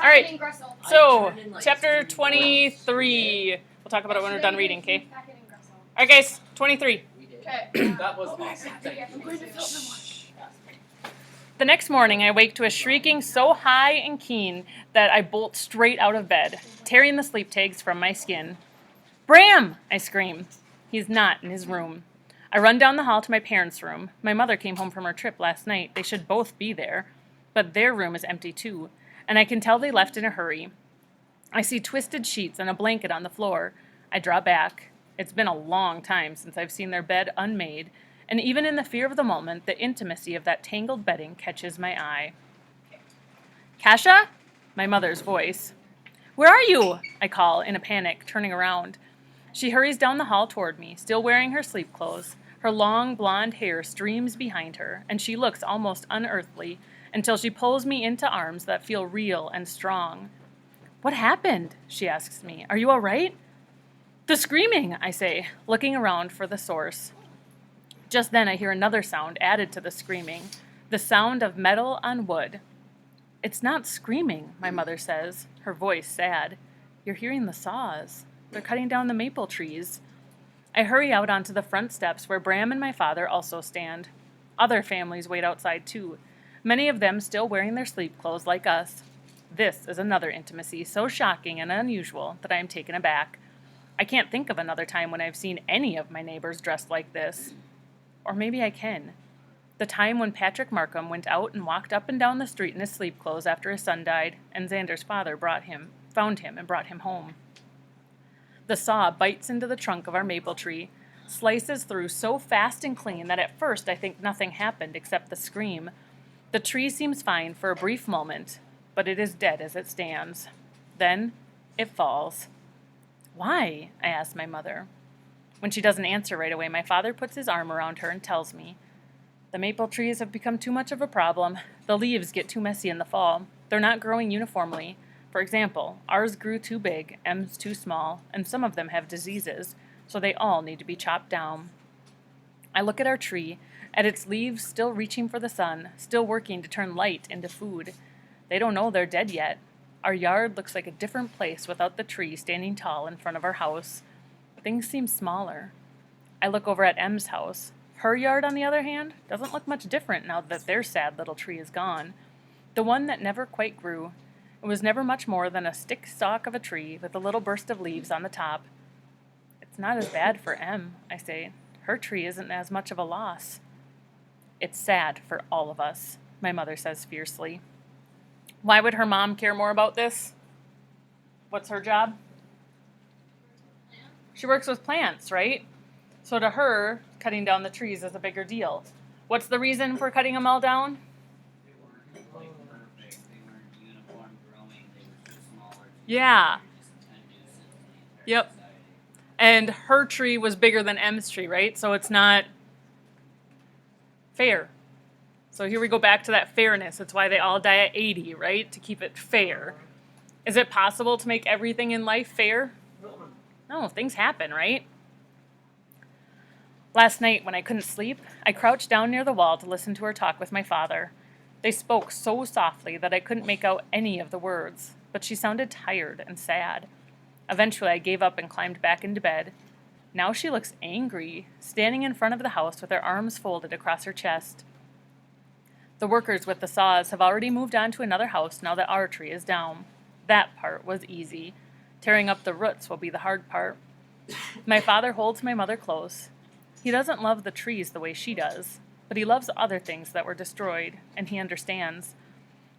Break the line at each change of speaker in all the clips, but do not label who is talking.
All right, so chapter 23. We'll talk about it when we're done reading, okay? All right, guys, 23.
That was awesome. Thank you.
The next morning, I wake to a shrieking so high and keen that I bolt straight out of bed, tearing the sleep tags from my skin. Bram! I scream. He's not in his room. I run down the hall to my parents' room. My mother came home from her trip last night. They should both be there. But their room is empty too, and I can tell they left in a hurry. I see twisted sheets and a blanket on the floor. I draw back. It's been a long time since I've seen their bed unmade, and even in the fear of the moment, the intimacy of that tangled bedding catches my eye. Kasha? My mother's voice. Where are you? I call in a panic, turning around. She hurries down the hall toward me, still wearing her sleep clothes. Her long blonde hair streams behind her, and she looks almost unearthly until she pulls me into arms that feel real and strong. What happened? She asks me. Are you all right? The screaming, I say, looking around for the source. Just then I hear another sound added to the screaming, the sound of metal on wood. It's not screaming, my mother says, her voice sad. You're hearing the saws. They're cutting down the maple trees. I hurry out onto the front steps where Bram and my father also stand. Other families wait outside too, many of them still wearing their sleep clothes like us. This is another intimacy so shocking and unusual that I am taken aback. I can't think of another time when I've seen any of my neighbors dressed like this. Or maybe I can. The time when Patrick Markham went out and walked up and down the street in his sleep clothes after his son died, and Xander's father found him and brought him home. The saw bites into the trunk of our maple tree, slices through so fast and clean that at first I think nothing happened except the scream. The tree seems fine for a brief moment, but it is dead as it stands. Then it falls. Why? I ask my mother. When she doesn't answer right away, my father puts his arm around her and tells me, the maple trees have become too much of a problem. The leaves get too messy in the fall. They're not growing uniformly. For example, ours grew too big, M's too small, and some of them have diseases, so they all need to be chopped down. I look at our tree, at its leaves still reaching for the sun, still working to turn light into food. They don't know they're dead yet. Our yard looks like a different place without the tree standing tall in front of our house. Things seem smaller. I look over at M's house. Her yard, on the other hand, doesn't look much different now that their sad little tree is gone. The one that never quite grew. It was never much more than a stick stalk of a tree with a little burst of leaves on the top. It's not as bad for M, I say. Her tree isn't as much of a loss. It's sad for all of us, my mother says fiercely. Why would her mom care more about this? What's her job? She works with plants, right? So to her, cutting down the trees is a bigger deal. What's the reason for cutting them all down?
They weren't perfect. They weren't uniform growing. They were too smaller.
Yeah.
Just a nuisance in the entire
Yep.
society.
And her tree was bigger than M's tree, right? So it's not fair. So here we go back to that fairness. It's why they all die at 80, right? To keep it fair. Is it possible to make everything in life fair? No, things happen, right? Last night, when I couldn't sleep, I crouched down near the wall to listen to her talk with my father. They spoke so softly that I couldn't make out any of the words, but she sounded tired and sad. Eventually, I gave up and climbed back into bed. Now she looks angry, standing in front of the house with her arms folded across her chest. The workers with the saws have already moved on to another house now that our tree is down. That part was easy. Tearing up the roots will be the hard part. My father holds my mother close. He doesn't love the trees the way she does, but he loves other things that were destroyed, and he understands.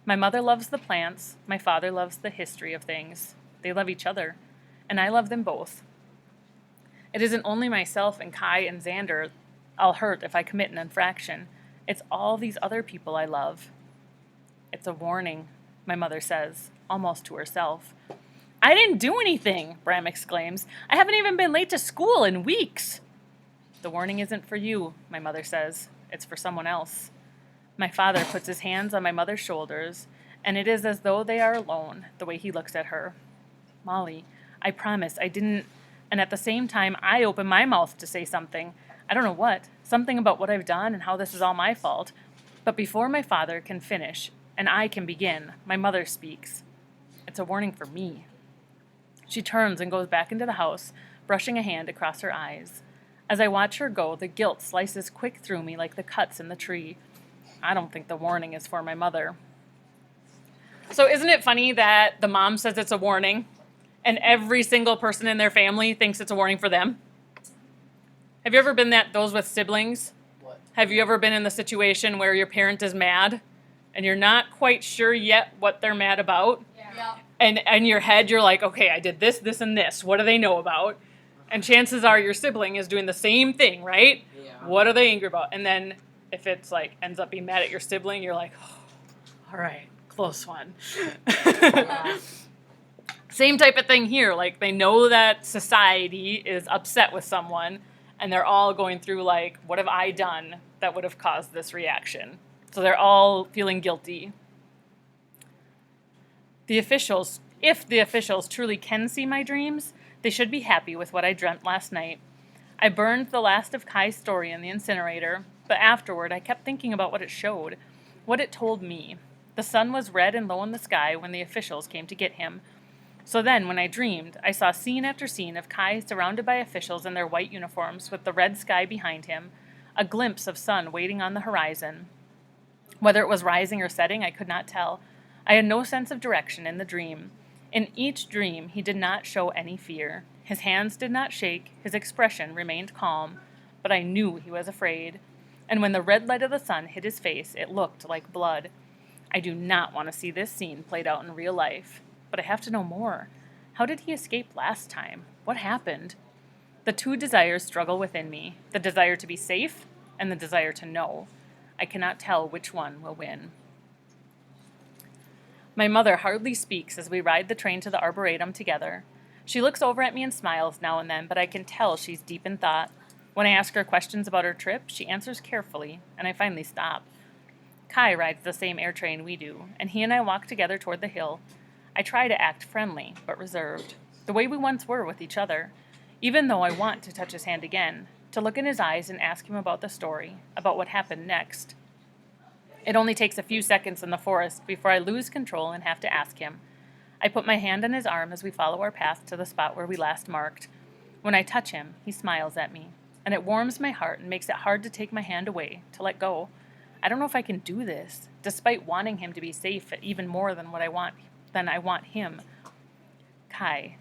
My mother loves the plants, my father loves the history of things. They love each other, and I love them both. It isn't only myself and Kai and Xander I'll hurt if I commit an infraction. It's all these other people I love. It's a warning, my mother says, almost to herself. I didn't do anything, Bram exclaims. I haven't even been late to school in weeks. The warning isn't for you, my mother says. It's for someone else. My father puts his hands on my mother's shoulders, and it is as though they are alone, the way he looks at her. Molly, I promise I didn't, and at the same time I open my mouth to say something. I don't know what, something about what I've done and how this is all my fault. But before my father can finish, and I can begin, my mother speaks. It's a warning for me. She turns and goes back into the house, brushing a hand across her eyes. As I watch her go, the guilt slices quick through me like the cuts in the tree. I don't think the warning is for my mother. So isn't it funny that the mom says it's a warning, and every single person in their family thinks it's a warning for them? Have you ever been those with siblings?
What?
Have you ever been in the situation where your parent is mad, and you're not quite sure yet what they're mad about?
Yeah.
And in your head, you're like, okay, I did this, this, and this. What do they know about? And chances are your sibling is doing the same thing, right?
Yeah.
What are they angry about? And then if it's like ends up being mad at your sibling, you're like, oh, all right, close one. Same type of thing here. Like they know that society is upset with someone, and they're all going through like, what have I done that would have caused this reaction? So they're all feeling guilty. If the officials truly can see my dreams, they should be happy with what I dreamt last night. I burned the last of Kai's story in the incinerator, but afterward I kept thinking about what it showed, what it told me. The sun was red and low in the sky when the officials came to get him. So then, when I dreamed, I saw scene after scene of Kai surrounded by officials in their white uniforms with the red sky behind him, a glimpse of sun waiting on the horizon. Whether it was rising or setting, I could not tell. I had no sense of direction in the dream. In each dream, he did not show any fear. His hands did not shake, his expression remained calm, but I knew he was afraid. And when the red light of the sun hit his face, it looked like blood. I do not want to see this scene played out in real life, but I have to know more. How did he escape last time? What happened? The two desires struggle within me, the desire to be safe and the desire to know. I cannot tell which one will win. My mother hardly speaks as we ride the train to the Arboretum together. She looks over at me and smiles now and then, but I can tell she's deep in thought. When I ask her questions about her trip, she answers carefully, and I finally stop. Kai rides the same air train we do, and he and I walk together toward the hill. I try to act friendly, but reserved, the way we once were with each other, even though I want to touch his hand again, to look in his eyes and ask him about the story, about what happened next. It only takes a few seconds in the forest before I lose control and have to ask him. I put my hand on his arm as we follow our path to the spot where we last marked. When I touch him, he smiles at me, and it warms my heart and makes it hard to take my hand away, to let go. I don't know if I can do this, despite wanting him to be safe even more than I want him. Kai,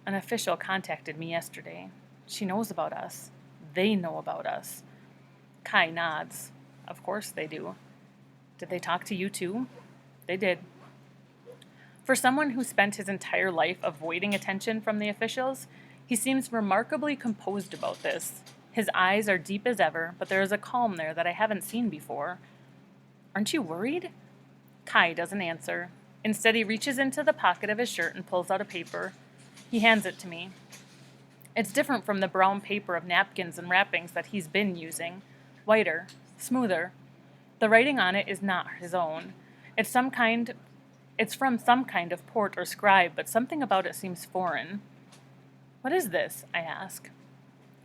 an official contacted me yesterday. She knows about us. They know about us. Kai nods. Of course they do. Did they talk to you too? They did. For someone who spent his entire life avoiding attention from the officials, he seems remarkably composed about this. His eyes are deep as ever, but there is a calm there that I haven't seen before. Aren't you worried? Kai doesn't answer. Instead, he reaches into the pocket of his shirt and pulls out a paper. He hands it to me. It's different from the brown paper of napkins and wrappings that he's been using. Whiter, smoother. The writing on it is not his own. It's from some kind of port or scribe, but something about it seems foreign. What is this? I ask.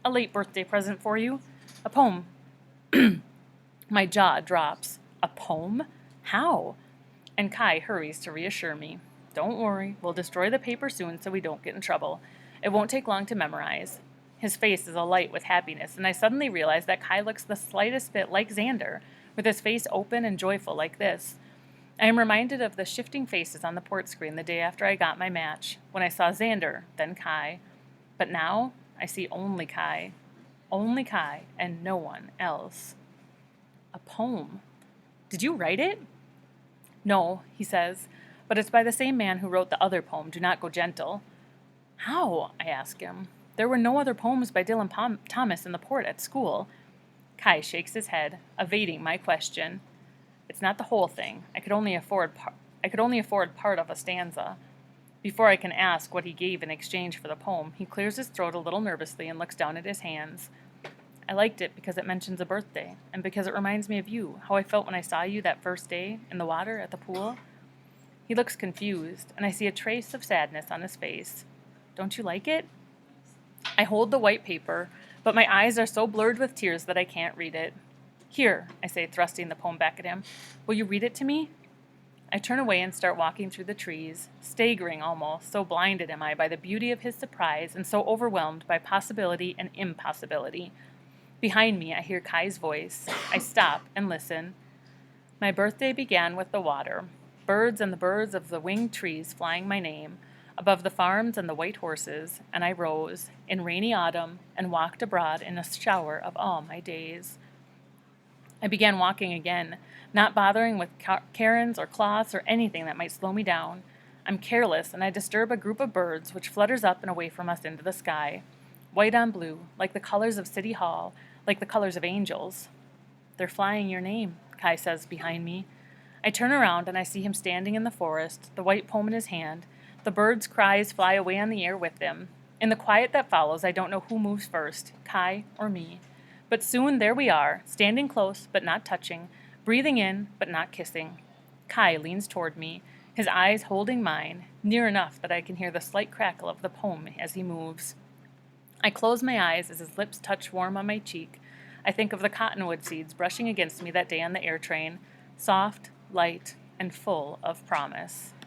A late birthday present for you. A poem. My jaw drops. A poem? How? And Kai hurries to reassure me. Don't worry, we'll destroy the paper soon so we don't get in trouble. It won't take long to memorize. His face is alight with happiness, and I suddenly realize that Kai looks the slightest bit like Xander, with his face open and joyful like this. I am reminded of the shifting faces on the port screen the day after I got my match, when I saw Xander, then Kai. But now, I see only Kai, and no one else. A poem. Did you write it? No, he says, but it's by the same man who wrote the other poem, Do Not Go Gentle. How? I ask him. There were no other poems by Dylan Thomas in the port at school. Kai shakes his head, evading my question. It's not the whole thing. I could only afford part of a stanza. Before I can ask what he gave in exchange for the poem, he clears his throat a little nervously and looks down at his hands. I liked it because it mentions a birthday, and because it reminds me of you, how I felt when I saw you that first day in the water at the pool. He looks confused, and I see a trace of sadness on his face. Don't you like it? I hold the white paper, but my eyes are so blurred with tears that I can't read it. Here, I say, thrusting the poem back at him. Will you read it to me? I turn away and start walking through the trees, staggering almost, so blinded am I by the beauty of his surprise and so overwhelmed by possibility and impossibility. Behind me, I hear Kai's voice. I stop and listen. My birthday began with the water, birds and the birds of the winged trees flying my name, above the farms and the white horses, and I rose, in rainy autumn, and walked abroad in a shower of all my days. I began walking again, not bothering with cairns or cloths or anything that might slow me down. I'm careless, and I disturb a group of birds which flutters up and away from us into the sky, white on blue, like the colors of City Hall, like the colors of angels. They're flying your name, Kai says behind me. I turn around and I see him standing in the forest, the white poem in his hand. The birds' cries fly away on the air with him. In the quiet that follows, I don't know who moves first, Kai or me. But soon there we are, standing close but not touching, breathing in but not kissing. Kai leans toward me, his eyes holding mine, near enough that I can hear the slight crackle of the poem as he moves. I close my eyes as his lips touch warm on my cheek. I think of the cottonwood seeds brushing against me that day on the air train, soft, light, and full of promise.